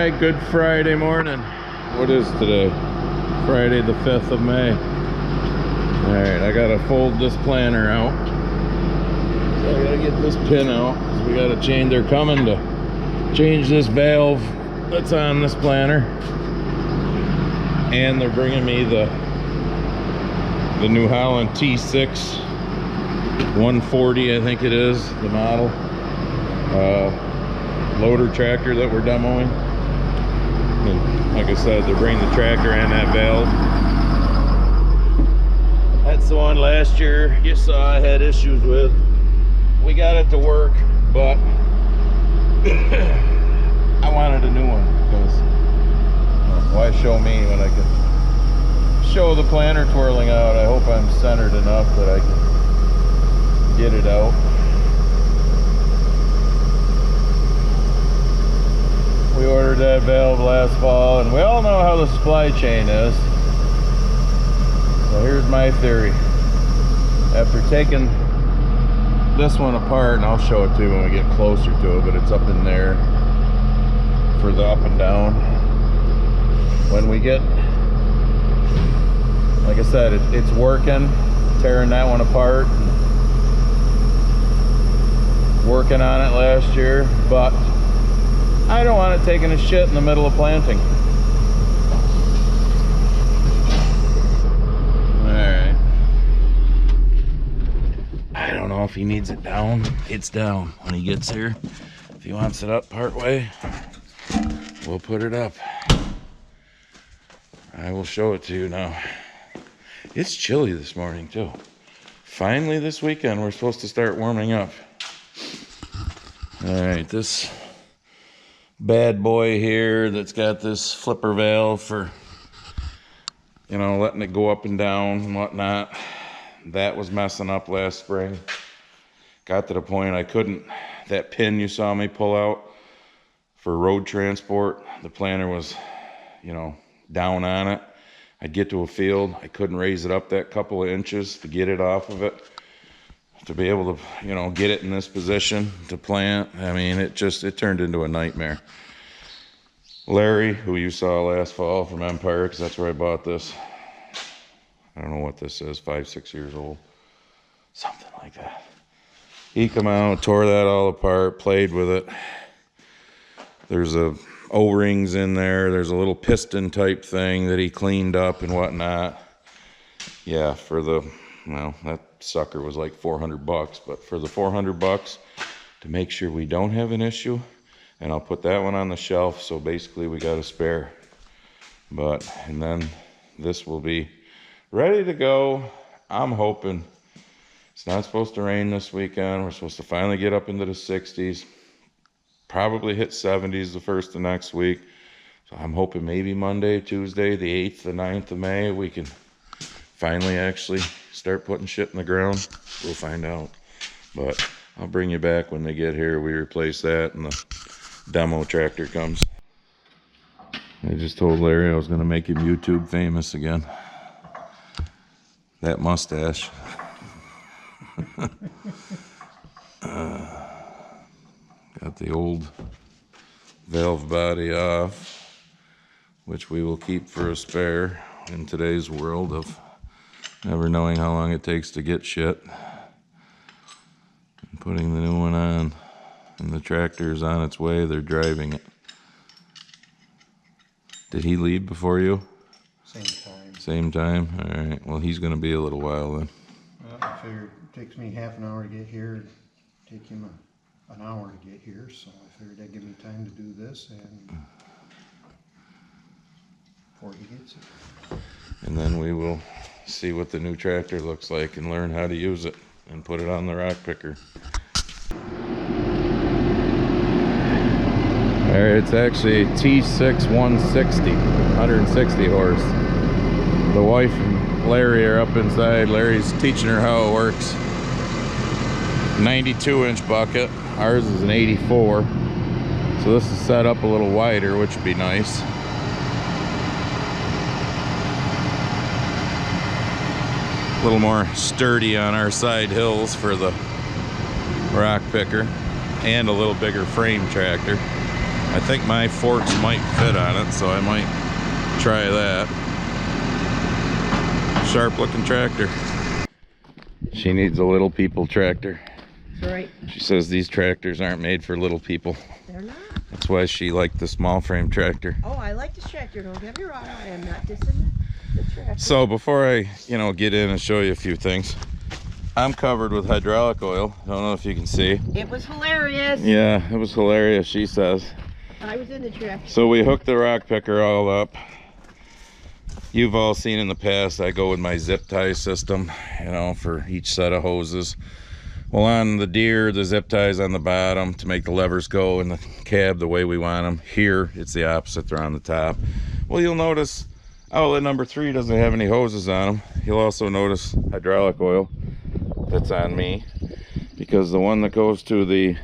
Alright, good Friday morning. What is today? Friday the 5th of May. Alright, I gotta fold this planter out. So I gotta get this pin out, because we gotta change, they're coming to change this valve that's on this planter. And they're bringing me the new Holland T6 140, I think it is, the model. Loader tractor that we're demoing. And like I said, they're bringing the tractor and that valve. That's the one last year you saw I had issues with. We got it to work, but I wanted a new one, because why show me when I can show the planter twirling out? I hope I'm centered enough that I can get it out. We ordered that valve last fall, and we all know how the supply chain is. So here's my theory. After taking this one apart, and I'll show it to you when we get closer to it, but it's up in there for the up and down. When we get, like I said, it's working, tearing that one apart, working on it last year, but I don't want it taking a shit in the middle of planting. Alright. I don't know if he needs it down. It's down when he gets here. If he wants it up part way, we'll put it up. I will show it to you now. It's chilly this morning too. Finally this weekend we're supposed to start warming up. Alright, this bad boy here that's got this flipper valve for, you know, letting it go up and down and whatnot, that was messing up last spring. Got to the point I couldn't, that pin you saw me pull out for road transport, the planter was, you know, down on it. I'd get to a field, I couldn't raise it up that couple of inches to get it off of it, to be able to, you know, get it in this position to plant. I mean, it turned into a nightmare. Larry, who you saw last fall from Empire, because that's where I bought this. I don't know what this is, 5-6 years old, something like that. He come out, tore that all apart, played with it. There's O-rings in there. There's a little piston type thing that he cleaned up and whatnot. Yeah, well, that sucker was like $400, but for the $400 to make sure we don't have an issue, and I'll put that one on the shelf, so basically we got a spare. And then this will be ready to go. I'm hoping it's not supposed to rain this weekend. We're supposed to finally get up into the 60s, probably hit 70s the first of next week. So I'm hoping maybe Monday, Tuesday, the 8th, the 9th of May, we can finally actually start putting shit in the ground. We'll find out. But I'll bring you back when they get here. We replace that and the demo tractor comes. I just told Larry I was going to make him YouTube famous again. That mustache. Got the old valve body off, which we will keep for a spare in today's world of never knowing how long it takes to get shit. And putting the new one on, and the tractor is on its way. They're driving it. Did he leave before you? Same time. Same time? All right. Well, he's going to be a little while then. Well, I figured it takes me half an hour to get here. It'd take him an hour to get here, so I figured that'd give me time to do this and before he gets it. And then we will see what the new tractor looks like and learn how to use it and put it on the rock picker. Alright, it's actually a T6 160, 160 horse. The wife and Larry are up inside. Larry's teaching her how it works. 92-inch bucket. Ours is an 84. So this is set up a little wider, which would be nice. A little more sturdy on our side hills for the rock picker, and a little bigger frame tractor. I think my forks might fit on it, so I might try that. Sharp looking tractor. She needs a little people tractor. That's right. She says these tractors aren't made for little people. They're not. That's why she liked the small frame tractor. Oh, I like this tractor. Don't get me wrong. I am not dissing the tractor. So before I, get in and show you a few things, I'm covered with hydraulic oil. I don't know if you can see. It was hilarious. Yeah, it was hilarious, she says. I was in the tractor. So we hooked the rock picker all up. You've all seen in the past, I go with my zip tie system, for each set of hoses. Well, on the Deere, the zip tie's on the bottom to make the levers go in the cab the way we want them. Here, it's the opposite, they're on the top. Well, you'll notice outlet number 3 doesn't have any hoses on them. You'll also notice hydraulic oil that's on me, because the one that goes to the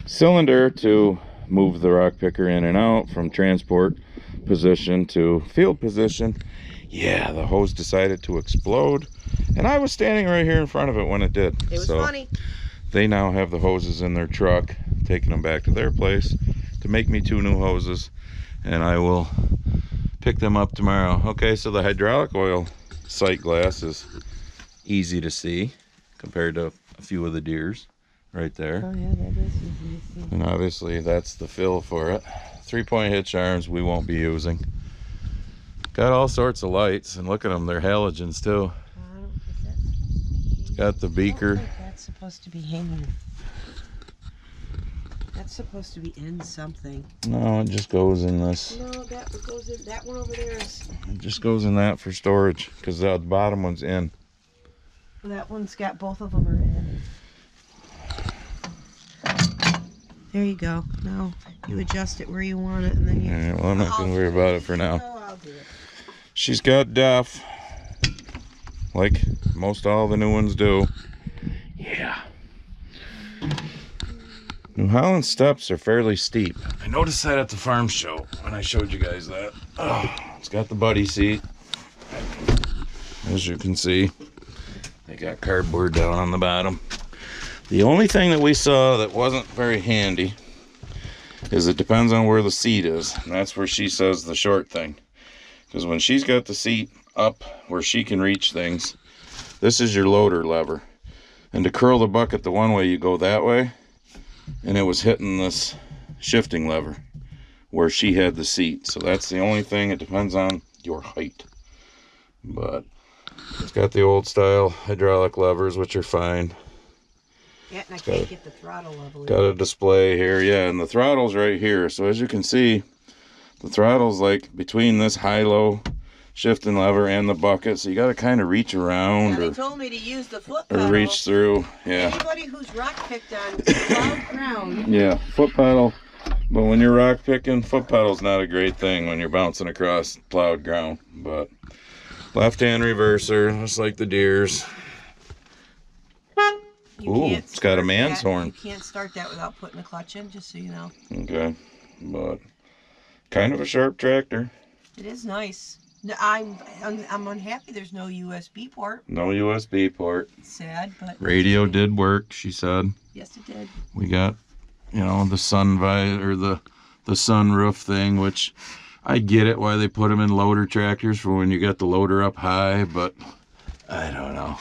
cylinder to move the rock picker in and out from transport position to field position, yeah, the hose decided to explode, and I was standing right here in front of it when it did. It was funny. They now have the hoses in their truck, taking them back to their place to make me 2 new hoses, and I will pick them up tomorrow. Okay, so the hydraulic oil sight glass is easy to see compared to a few of the Deeres right there. Oh yeah, that is easy to see. And obviously that's the fill for it. 3-point hitch arms we won't be using. Got all sorts of lights, and look at them, they're halogens too. It's got the beaker. I don't think that's supposed to be hanging. That's supposed to be in something. No, it just goes in this. No, that goes in. That one over there is. It just goes in that for storage, because the bottom one's in. That one's got both of them are in. There you go. Now you adjust it where you want it, and then you. All right, well, I'm not going to worry about it for now. No, I'll do it. She's got DEF, like most all the new ones do. Yeah. New Holland steps are fairly steep. I noticed that at the farm show when I showed you guys that. Oh, it's got the buddy seat. As you can see, they got cardboard down on the bottom. The only thing that we saw that wasn't very handy is it depends on where the seat is. And that's where she says the short thing. Because when she's got the seat up where she can reach things, this is your loader lever. And to curl the bucket the one way, you go that way. And it was hitting this shifting lever where she had the seat. So that's the only thing. It depends on your height. But it's got the old style hydraulic levers, which are fine. Yeah, and I can't get the throttle level. Got a display here, yeah, and the throttle's right here. So as you can see, the throttle's like between this high-low shifting lever and the bucket. So you got to kind of reach around, yeah, they told me to use the foot or pedal. reach through. Yeah. Anybody who's rock picked on plowed ground. Yeah, foot pedal. But when you're rock picking, foot pedal's not a great thing when you're bouncing across plowed ground. But left-hand reverser, just like the Deere's. Ooh, it's got a man's horn. You can't start that without putting the clutch in, just so you know. Okay, but kind of a sharp tractor. It is nice. I'm unhappy there's no USB port. No USB port. Sad, but Radio did work, she said. yes, it did. We got, the sun visor, or the sunroof thing, which I get it why they put them in loader tractors for when you got the loader up high, but I don't know.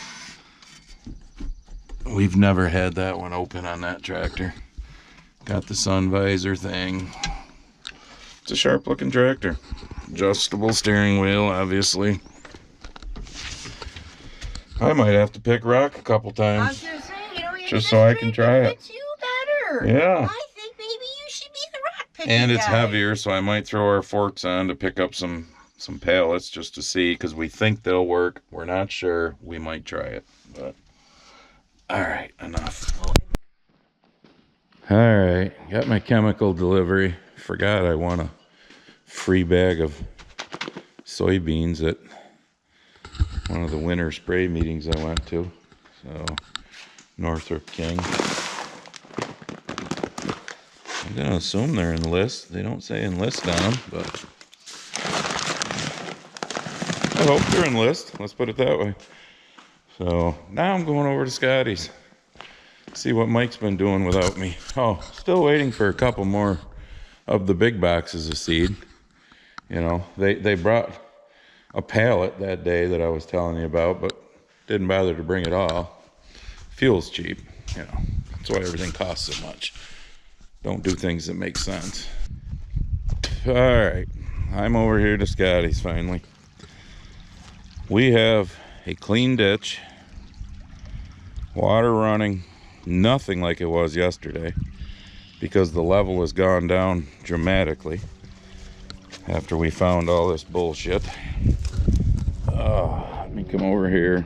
We've never had that one open on that tractor. Got the sun visor thing. It's a sharp looking tractor. Adjustable steering wheel, obviously. I might have to pick rock a couple I was times. gonna say, Just so I can try it. Fits you better. Yeah. I think maybe you should be the rock picking And it's guy. heavier, so I might throw our forks on to pick up some pallets just to see, because we think they'll work. We're not sure. We might try it, but all right, enough. All right, got my chemical delivery. Forgot I won a free bag of soybeans at one of the winter spray meetings I went to. So, Northrop King. I'm gonna assume they're enlist. They don't say enlist on them, but I hope they're enlist. Let's put it that way. So now I'm going over to Scotty's. See what Mike's been doing without me. Oh, still waiting for a couple more of the big boxes of seed. You know, they brought a pallet that day that I was telling you about, but didn't bother to bring it all. Fuel's cheap, you know. That's why everything costs so much. Don't do things that make sense. All right, I'm over here to Scotty's finally. We have a clean ditch, water running, nothing like it was yesterday because the level has gone down dramatically after we found all this bullshit. Let me come over here.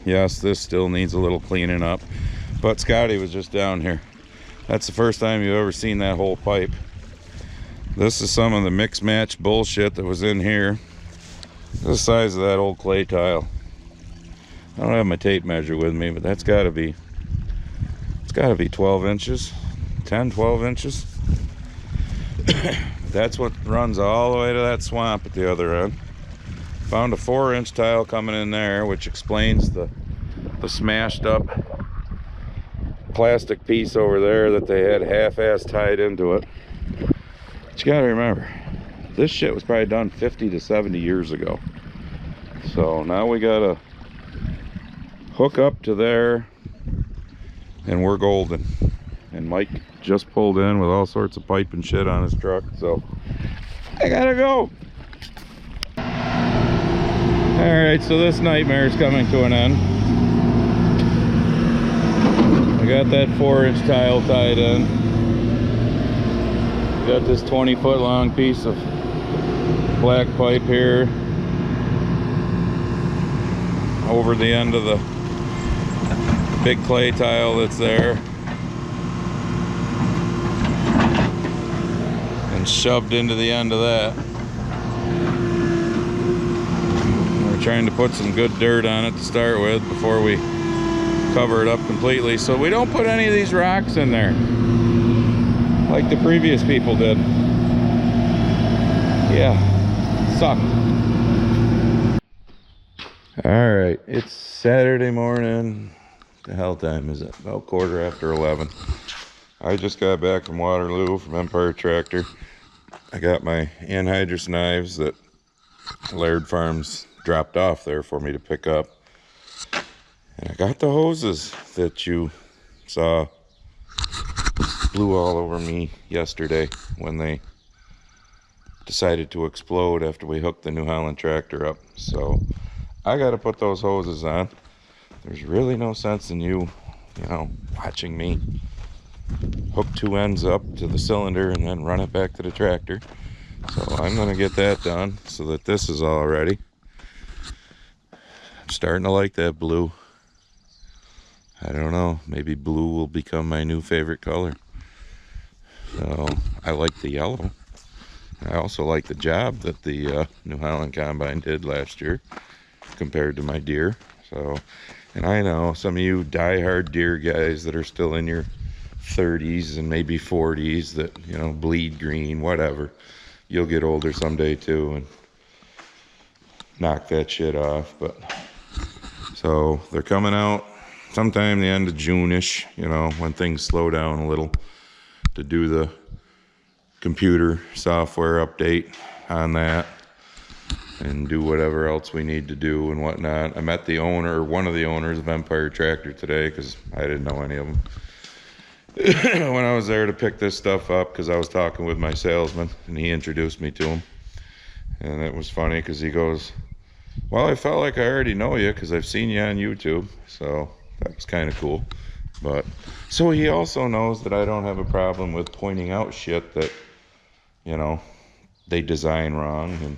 Yes, this still needs a little cleaning up, but Scotty was just down here. That's the first time you've ever seen that whole pipe. This is some of the mix match bullshit that was in here. The size of that old clay tile. I don't have my tape measure with me, but that's gotta be, it's gotta be 12 inches, 10, 12 inches. That's what runs all the way to that swamp at the other end. Found a 4-inch tile coming in there, which explains the smashed up plastic piece over there that they had half-ass tied into it. But you gotta remember, this shit was probably done 50 to 70 years ago. So now we gotta hook up to there and we're golden. And Mike just pulled in with all sorts of pipe and shit on his truck, so I gotta go. Alright, so this nightmare is coming to an end. I got that 4-inch tile tied in. Got this 20-foot long piece of black pipe here over the end of the big clay tile that's there, and shoved into the end of that. We're trying to put some good dirt on it to start with before we cover it up completely, so we don't put any of these rocks in there like the previous people did. Yeah, sucked. All right, it's Saturday morning. The hell time is it? About 11:15. I just got back from Waterloo from Empire Tractor. I got my anhydrous knives that Laird Farms dropped off there for me to pick up. And I got the hoses that you saw blew all over me yesterday when they decided to explode after we hooked the New Holland tractor up. So I got to put those hoses on. There's really no sense in you know, watching me hook 2 ends up to the cylinder and then run it back to the tractor. So I'm going to get that done so that this is all ready. I'm starting to like that blue. I don't know, maybe blue will become my new favorite color. So I like the yellow. I also like the job that the New Holland Combine did last year compared to my deer. So, and I know some of you die-hard deer guys that are still in your 30s and maybe 40s that, you know, bleed green, whatever. You'll get older someday too and knock that shit off. But so they're coming out sometime the end of June-ish, you know, when things slow down a little, to do the computer software update on that and do whatever else we need to do and whatnot. I met the owner, one of the owners of Empire Tractor today, because I didn't know any of them when I was there to pick this stuff up, because I was talking with my salesman and he introduced me to him. And it was funny because he goes, well, I felt like I already know you because I've seen you on YouTube. So that was kind of cool. But so he also knows that I don't have a problem with pointing out shit that, you know, they design wrong and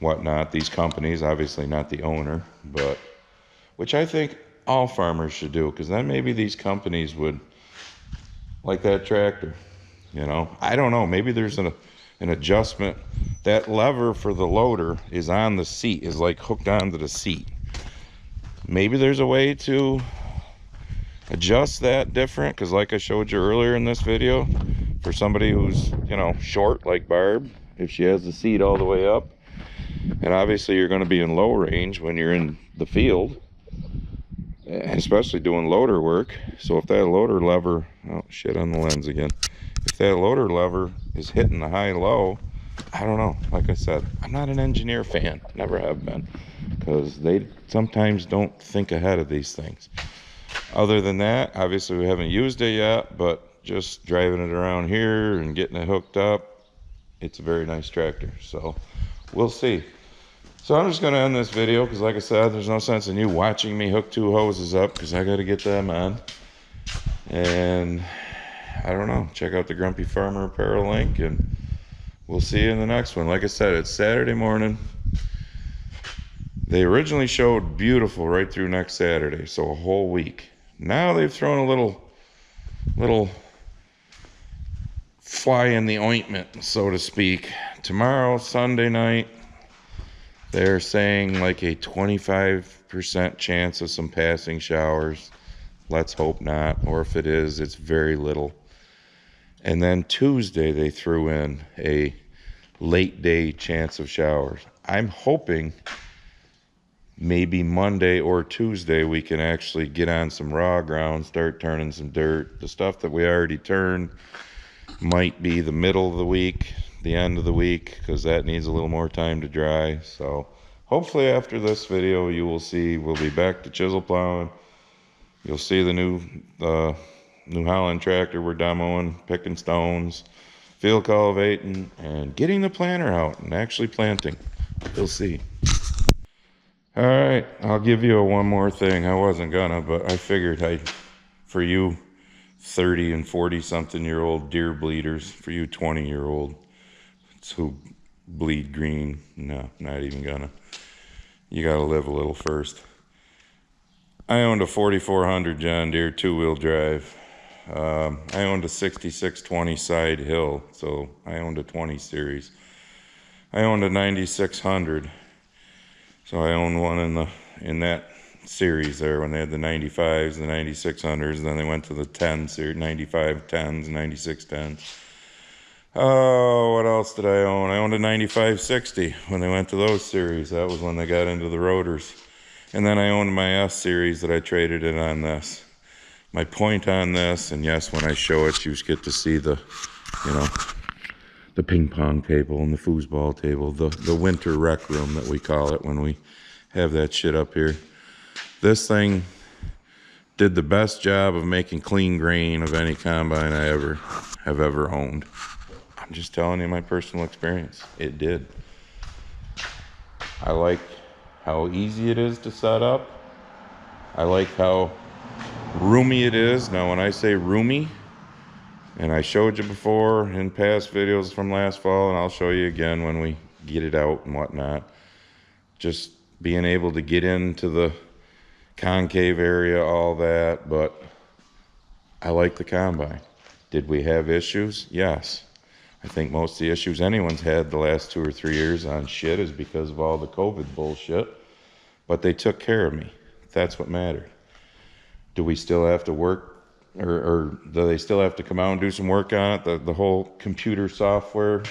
whatnot. These companies, obviously not the owner, but which I think all farmers should do, because then maybe these companies would, like that tractor, you know, I don't know, maybe there's an adjustment. That lever for the loader is on the seat, is like hooked onto the seat. Maybe there's a way to adjust that different, because like I showed you earlier in this video, for somebody who's, you know, short like Barb, if she has the seat all the way up, and obviously you're going to be in low range when you're in the field, especially doing loader work. So if that loader lever, oh shit on the lens again, if that loader lever is hitting the high-low, I don't know. Like I said, I'm not an engineer fan, never have been, because they sometimes don't think ahead of these things. Other than that, obviously we haven't used it yet, but just driving it around here and getting it hooked up, it's a very nice tractor. So we'll see. So I'm just going to end this video because, like I said, there's no sense in you watching me hook two hoses up because I got to get them on. And I don't know, check out the Grumpy Farmer apparel link, and we'll see you in the next one. Like I said, it's Saturday morning. They originally showed beautiful right through next Saturday, so a whole week. Now they've thrown a little fly in the ointment, so to speak. Tomorrow, Sunday night, they're saying like a 25% chance of some passing showers. Let's hope not, or if it is, it's very little. And then Tuesday, they threw in a late day chance of showers. I'm hoping maybe Monday or Tuesday we can actually get on some raw ground, start turning some dirt. The stuff that we already turned might be the middle of the week, the end of the week, because that needs a little more time to dry. So hopefully after this video you will see we'll be back to chisel plowing. You'll see the new Holland tractor we're demoing, picking stones, field cultivating, and getting the planter out and actually planting. You'll see. All right, I'll give you one more thing. I wasn't gonna, but I figured for you 30 and 40 something year old deer bleeders, for you 20-year-old who bleed green, no, not even gonna. You gotta live a little first. I owned a 4400 John Deere 2-wheel drive. I owned a 6620 side hill, so I owned a 20 series. I owned a 9600, so I owned one in that series there when they had the 95s, the 9600s, and then they went to the 10 series, 95 10s, 96 10s. Oh, what else did I own? I owned a 9560 when they went to those series. That was when they got into the rotors. And then I owned my S series that I traded in on this. My point on this, and yes, when I show it, you get to see the, you know, the ping pong table and the foosball table, the winter rec room that we call it when we have that shit up here. This thing did the best job of making clean grain of any combine I have ever owned. I'm just telling you my personal experience. It did. I like how easy it is to set up. I like how roomy it is. Now when I say roomy, and I showed you before in past videos from last fall, and I'll show you again when we get it out and whatnot, just being able to get into the concave area, all that. But I like the combine. Did we have issues? Yes. I think most of the issues anyone's had the last 2 or 3 years on shit is because of all the COVID bullshit. But they took care of me. That's what mattered. Do we still have to work, or do they still have to come out and do some work on it? The whole computer software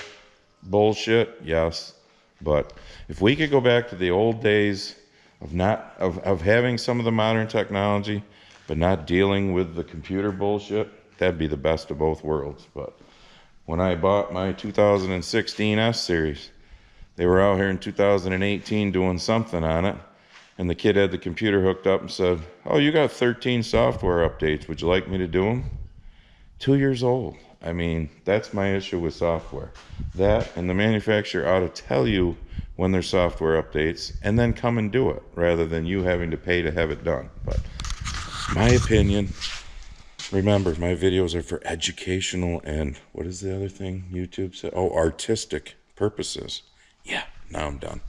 bullshit? Yes. But if we could go back to the old days of having some of the modern technology, but not dealing with the computer bullshit, that'd be the best of both worlds. But when I bought my 2016 S series, they were out here in 2018 doing something on it, and the kid had the computer hooked up and said, "Oh, you got 13 software updates. Would you like me to do them?" 2 years old. I mean, that's my issue with software. That, and the manufacturer ought to tell you when there's software updates and then come and do it, rather than you having to pay to have it done. But my opinion, remember, my videos are for educational and, what is the other thing YouTube said? Oh, artistic purposes. Yeah, now I'm done.